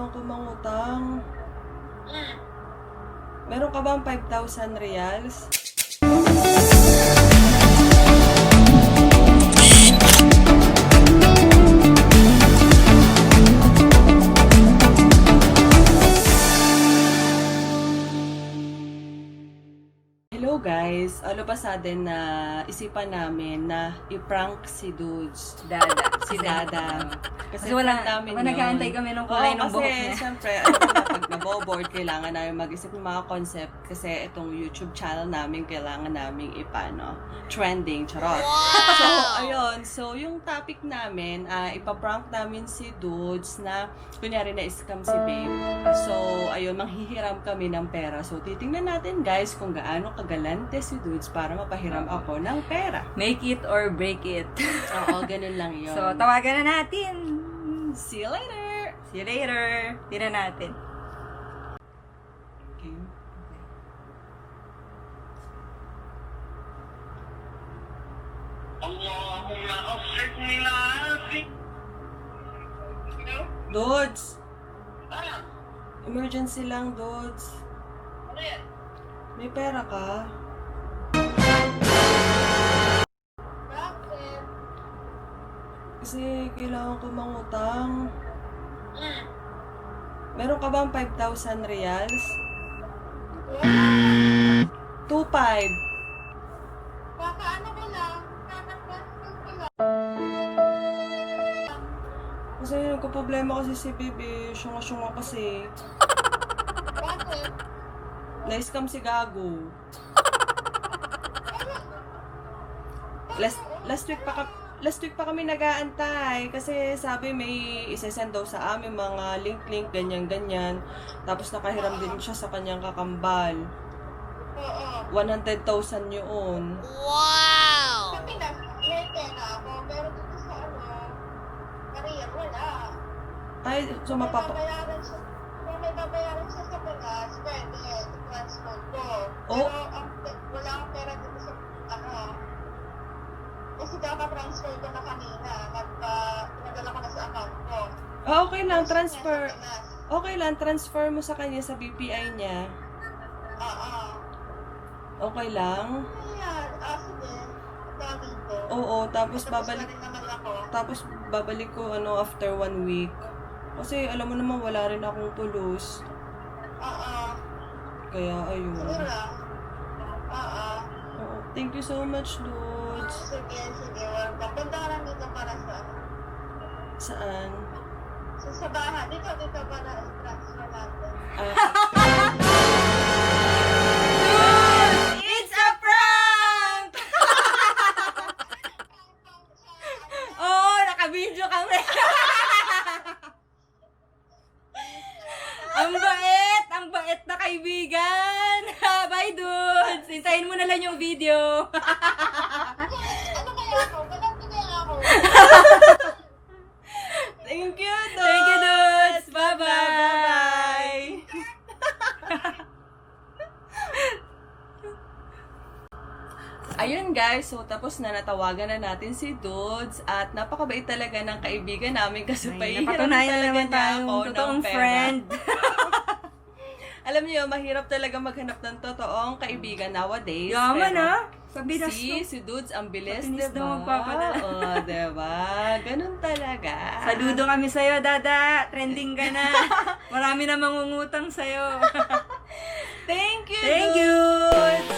kailangan ko mangutang. Meron ka bang 5,000 reals? Hello guys, all of a sudden na isipan namin na i-prank si Dudes. Si Dada. Kasi wala, nag-aantay kami ng kulay ng buhok niya. Kasi syempre, alam mo na, pag naboboard, kailangan namin mag-isip ng mga concept kasi itong YouTube channel namin, kailangan namin trending, charot. Wow! So, ayun. So, yung topic namin, ipaprank namin si Dudes na, kunyari na-scam si Babe. So, ayun, manghihiram kami ng pera. So, titingnan natin guys kung gaano kagalante si Dudes para mapahiram ako ng pera. Make it or break it. Oo, ganun lang yun. So, tawagan na natin. See you later! See you later. Tira natin. Okay. Dudes! Emergency lang, Dudes. May pera ka? Bakit? Kasi kailangan ko mangutang. Meron ka bang 5,000 reals? 2,500. Baka ano ko lang, kaka-transfer ko lang. Kasi nagka-problema kasi si Bibi. Syunga-syunga kasi. Bakit? Na-scam si Gago. Last week pa kami nag-aantay kasi sabi may isesend daw sa amin mga link, ganyan-ganyan. Tapos nakahiram din siya sa kanyang kakambal. Oo. 100,000 yun. Sa Pinas, may pera ako, pero dito sa career, wala. Ay, so Kung may babayaran siya sa Pinas, pwede, transfer ko. Oh. Pero wala akong pera dito sa, kasi kaka-transfer ko na kanina, pinadala ko na sa account ko. Okay lang, transfer. Sa Pinas. Okay lang, transfer mo sa kanya sa BPI niya. Oo. Okay lang? Ayan, sige. Ito dito. Oo, tapos Tapos babalik na rin naman ako. Tapos babalik ko after 1 week. Kasi alam mo naman wala rin akong tulos. Oo. Kaya ayun. Sige lang. Oo. Oo. Thank you so much, Dudes. Sige. Welcome. Punta ka lang dito para sa Saan? sa bahay. Dito para transfer natin. It's a prank! Oh, naka-video kami. Ang bait na kaibigan. Bye, dudes. Hintayin mo na lang yung video. Ano kaya ako? Ganito kaya ako? Thank you, Dudes. Thank you, dudes. Bye-bye. Bye-bye. Ayun guys, so tapos na natawagan na natin si Dudes at napakabait talaga ng kaibigan namin kasi Napatunayan na naman tayong totoong friend. Alam niyo, mahirap talaga maghanap ng totoong kaibigan nowadays. Yaman pero Pabinas si Dudes, ang bilis, Mabilis diba? na magpapadala. Oo, diba? Ganun talaga. Saludo kami sa'yo, Dada. Trending ka na. Marami na mangungutang sa'yo. Thank you, Thank you! Dudes!